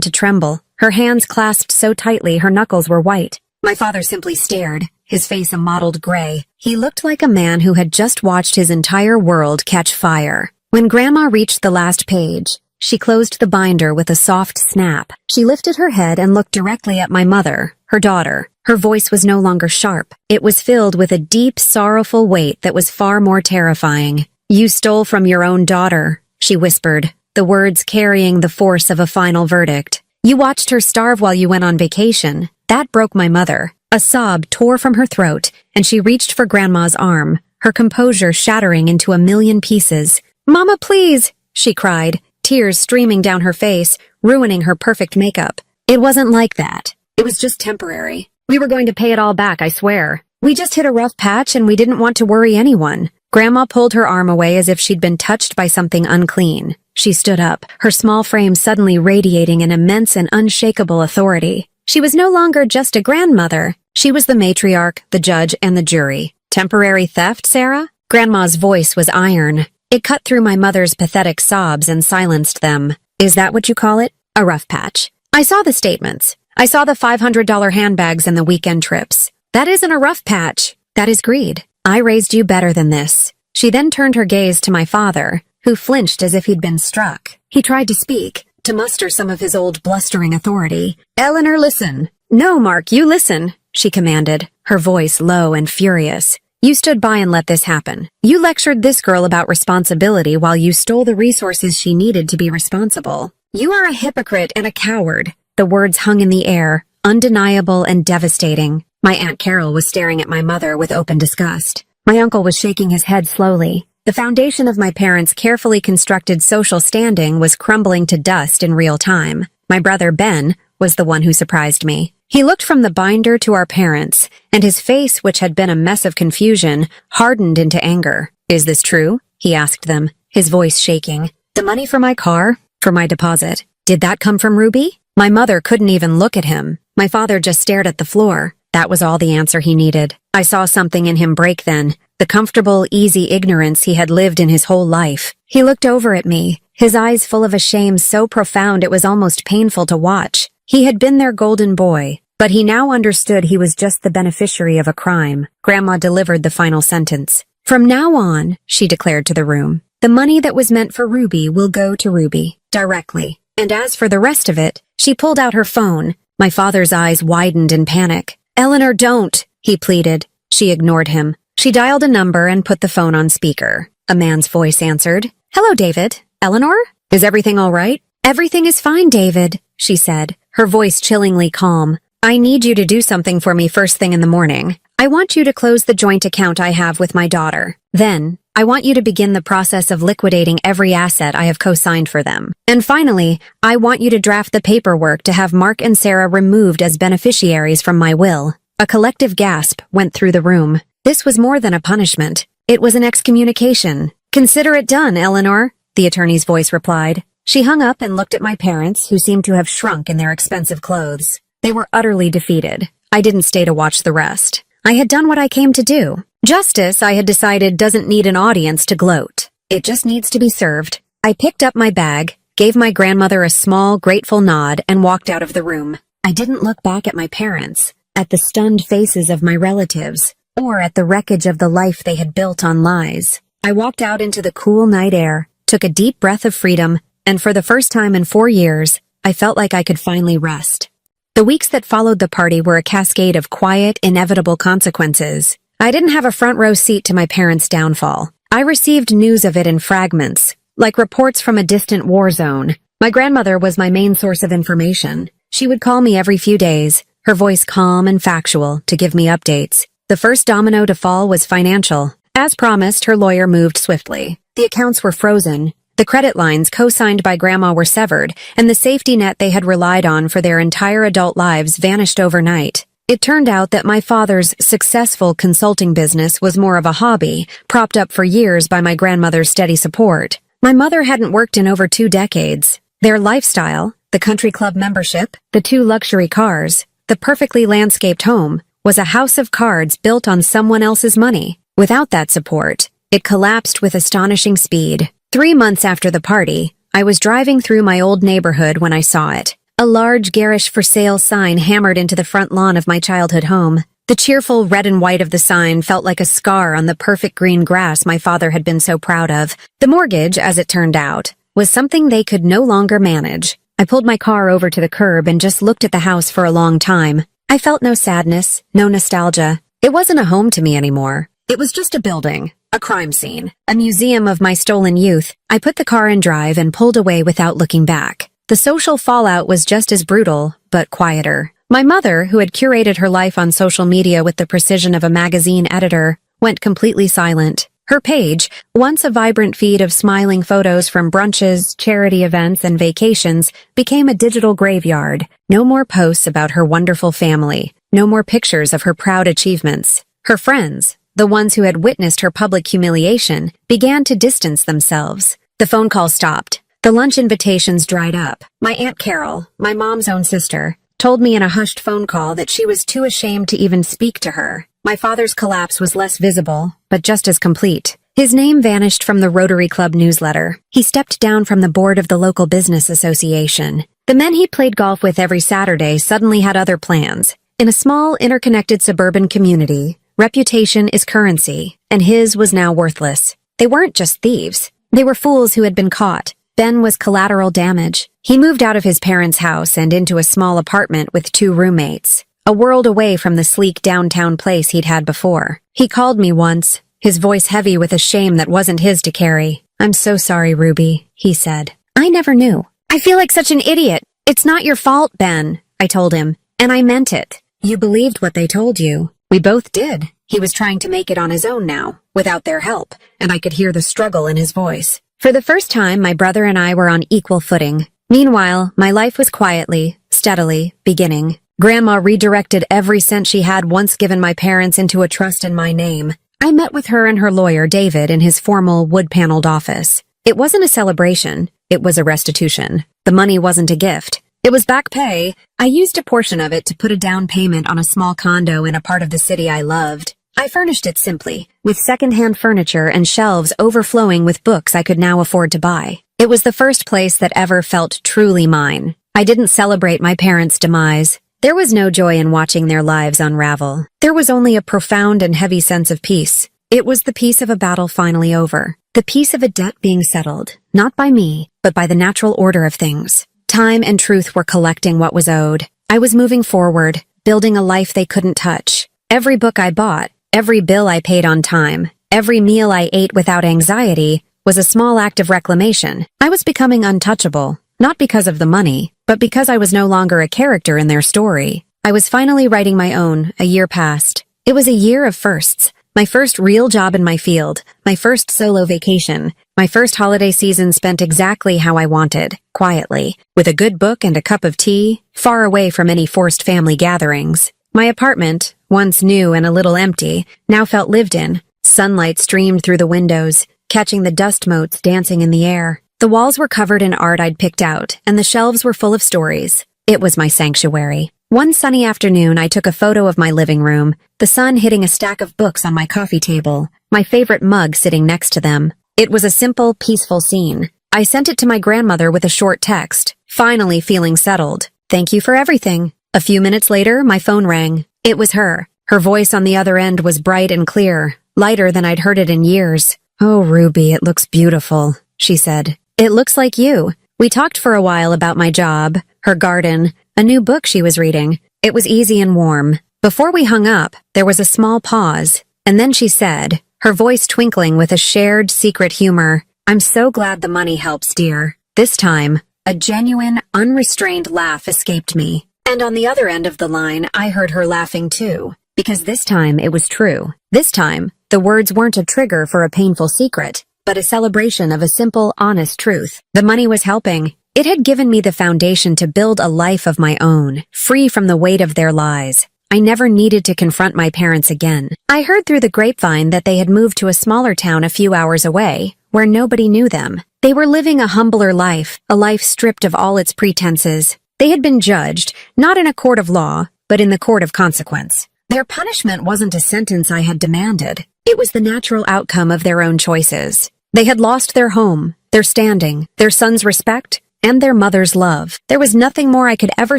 to tremble. Her hands clasped so tightly her knuckles were white. My father simply stared, his face a mottled gray. He looked like a man who had just watched his entire world catch fire. When Grandma reached the last page, she closed the binder with a soft snap. She lifted her head and looked directly at my mother, her daughter. Her voice was no longer sharp. It was filled with a deep, sorrowful weight that was far more terrifying. "You stole from your own daughter," she whispered, the words carrying the force of a final verdict. "You watched her starve while you went on vacation." That broke my mother. A sob tore from her throat, and she reached for Grandma's arm, her composure shattering into a million pieces. "Mama, please," she cried, tears streaming down her face, ruining her perfect makeup. "It wasn't like that. It was just temporary. We were going to pay it all back, I swear. We just hit a rough patch and we didn't want to worry anyone." Grandma pulled her arm away as if she'd been touched by something unclean. She stood up, her small frame suddenly radiating an immense and unshakable authority. She was no longer just a grandmother. She was the matriarch, the judge, and the jury. "Temporary theft, Sarah?" Grandma's voice was iron. It cut through my mother's pathetic sobs and silenced them. "Is that what you call it? A rough patch?" I saw the statements. I saw the $500 handbags and the weekend trips. "That isn't a rough patch. That is greed. I raised you better than this." She then turned her gaze to my father, who flinched as if he'd been struck. He tried to speak, to muster some of his old blustering authority. "Eleanor, listen." "No, Mark, you listen," she commanded, her voice low and furious. "You stood by and let this happen. You lectured this girl about responsibility while you stole the resources she needed to be responsible. You are a hypocrite and a coward." The words hung in the air, undeniable and devastating. My Aunt Carol was staring at my mother with open disgust. My uncle was shaking his head slowly. The foundation of my parents' carefully constructed social standing was crumbling to dust in real time. My brother Ben was the one who surprised me. He looked from the binder to our parents, and his face, which had been a mess of confusion, hardened into anger. "Is this true?" he asked them, his voice shaking. "The money for my car? For my deposit? Did that come from Ruby?" My mother couldn't even look at him. My father just stared at the floor. That was all the answer he needed. I saw something in him break then, the comfortable, easy ignorance he had lived in his whole life. He looked over at me, his eyes full of a shame so profound it was almost painful to watch. He had been their golden boy, but he now understood he was just the beneficiary of a crime. Grandma delivered the final sentence. "From now on," she declared to the room, "the money that was meant for Ruby will go to Ruby, directly. And as for the rest of it," she pulled out her phone. My father's eyes widened in panic. "Eleanor, don't," he pleaded. She ignored him. She dialed a number and put the phone on speaker. A man's voice answered. "Hello, David. Eleanor? Is everything all right?" "Everything is fine, David," she said, her voice chillingly calm. "I need you to do something for me first thing in the morning. I want you to close the joint account I have with my daughter. Then, I want you to begin the process of liquidating every asset I have co-signed for them. And finally, I want you to draft the paperwork to have Mark and Sarah removed as beneficiaries from my will." A collective gasp went through the room. This was more than a punishment. It was an excommunication. "Consider it done, Eleanor," the attorney's voice replied. She hung up and looked at my parents, who seemed to have shrunk in their expensive clothes. They were utterly defeated. I didn't stay to watch the rest. I had done what I came to do. Justice, I had decided, doesn't need an audience to gloat. It just needs to be served. I picked up my bag, gave my grandmother a small, grateful nod, and walked out of the room. I didn't look back at my parents, at the stunned faces of my relatives, or at the wreckage of the life they had built on lies. I walked out into the cool night air, took a deep breath of freedom, and for the first time in 4 years, I felt like I could finally rest. The weeks that followed the party were a cascade of quiet, inevitable consequences. I didn't have a front row seat to my parents' downfall. I received news of it in fragments, like reports from a distant war zone. My grandmother was my main source of information. She would call me every few days, her voice calm and factual, to give me updates. The first domino to fall was financial. As promised, her lawyer moved swiftly. The accounts were frozen. The credit lines co-signed by Grandma were severed, and the safety net they had relied on for their entire adult lives vanished overnight. It turned out that my father's successful consulting business was more of a hobby, propped up for years by my grandmother's steady support. My mother hadn't worked in over 2 decades. Their lifestyle, the country club membership, the 2 luxury cars, the perfectly landscaped home, was a house of cards built on someone else's money. Without that support, it collapsed with astonishing speed. 3 months after the party, I was driving through my old neighborhood when I saw it. A large garish for sale sign hammered into the front lawn of my childhood home. The cheerful red and white of the sign felt like a scar on the perfect green grass my father had been so proud of. The mortgage, as it turned out, was something they could no longer manage. I pulled my car over to the curb and just looked at the house for a long time. I felt no sadness, no nostalgia. It wasn't a home to me anymore. It was just a building, a crime scene, a museum of my stolen youth. I put the car in drive and pulled away without looking back. The social fallout was just as brutal, but quieter. My mother, who had curated her life on social media with the precision of a magazine editor, went completely silent. Her page, once a vibrant feed of smiling photos from brunches, charity events, and vacations, became a digital graveyard. No more posts about her wonderful family. No more pictures of her proud achievements. Her friends, the ones who had witnessed her public humiliation, began to distance themselves. The phone call stopped. The lunch invitations dried up. My Aunt Carol, my mom's own sister, told me in a hushed phone call that she was too ashamed to even speak to her. My father's collapse was less visible, but just as complete. His name vanished from the Rotary Club newsletter. He stepped down from the board of the local business association. The men he played golf with every Saturday suddenly had other plans. In a small, interconnected suburban community, reputation is currency, and his was now worthless. They weren't just thieves. They were fools who had been caught. Ben was collateral damage. He moved out of his parents' house and into a small apartment with 2 roommates, a world away from the sleek downtown place he'd had before. He called me once, his voice heavy with a shame that wasn't his to carry. "I'm so sorry, Ruby," he said. "I never knew. I feel like such an idiot. It's not your fault, Ben," I told him, and I meant it. "You believed what they told you." We both did. He was trying to make it on his own now, without their help, and I could hear the struggle in his voice. For the first time, my brother and I were on equal footing. Meanwhile, my life was quietly, steadily, beginning. Grandma redirected every cent she had once given my parents into a trust in my name. I met with her and her lawyer, David, in his formal wood-paneled office. It wasn't a celebration. It was a restitution. The money wasn't a gift. It was back pay. I used a portion of it to put a down payment on a small condo in a part of the city I loved. I furnished it simply, with second-hand furniture and shelves overflowing with books I could now afford to buy. It was the first place that ever felt truly mine. I didn't celebrate my parents' demise. There was no joy in watching their lives unravel. There was only a profound and heavy sense of peace. It was the peace of a battle finally over. The peace of a debt being settled, not by me, but by the natural order of things. Time and truth were collecting what was owed. I was moving forward, building a life they couldn't touch. Every book I bought, every bill I paid on time, every meal I ate without anxiety was a small act of reclamation. I was becoming untouchable, not because of the money, but because I was no longer a character in their story. I was finally writing my own. A year passed. It was a year of firsts. My first real job in my field, my first solo vacation, my first holiday season spent exactly how I wanted, quietly, with a good book and a cup of tea, far away from any forced family gatherings. My apartment, once new and a little empty, now felt lived in. Sunlight streamed through the windows, catching the dust motes dancing in the air. The walls were covered in art I'd picked out, and the shelves were full of stories. It was my sanctuary. One sunny afternoon, I took a photo of my living room, the sun hitting a stack of books on my coffee table, my favorite mug sitting next to them. It was a simple, peaceful scene. I sent it to my grandmother with a short text, finally feeling settled. "Thank you for everything." A few minutes later, my phone rang. It was her. Her voice on the other end was bright and clear, lighter than I'd heard it in years. "Oh, Ruby, it looks beautiful," she said. "It looks like you." We talked for a while about my job, her garden, a new book she was reading. It was easy and warm. Before we hung up, there was a small pause, and then she said, her voice twinkling with a shared secret humor, "I'm so glad the money helps, dear." This time, a genuine, unrestrained laugh escaped me. And on the other end of the line, I heard her laughing too, because this time it was true. This time, the words weren't a trigger for a painful secret, but a celebration of a simple, honest truth. The money was helping. It had given me the foundation to build a life of my own, free from the weight of their lies. I never needed to confront my parents again. I heard through the grapevine that they had moved to a smaller town a few hours away, where nobody knew them. They were living a humbler life, a life stripped of all its pretenses. They had been judged, not in a court of law, but in the court of consequence. Their punishment wasn't a sentence I had demanded. It was the natural outcome of their own choices. They had lost their home, their standing, their son's respect, and their mother's love. There was nothing more I could ever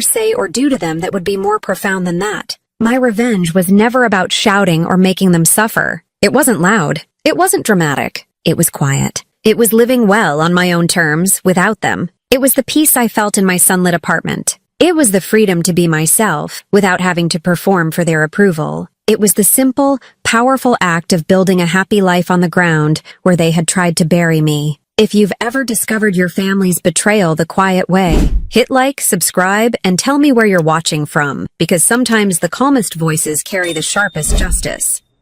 say or do to them that would be more profound than that. My revenge was never about shouting or making them suffer. It wasn't loud. It wasn't dramatic. It was quiet. It was living well on my own terms, without them. It was the peace I felt in my sunlit apartment. It was the freedom to be myself, without having to perform for their approval. It was the simple, powerful act of building a happy life on the ground where they had tried to bury me. If you've ever discovered your family's betrayal the quiet way, hit like, subscribe, and tell me where you're watching from, because sometimes the calmest voices carry the sharpest justice.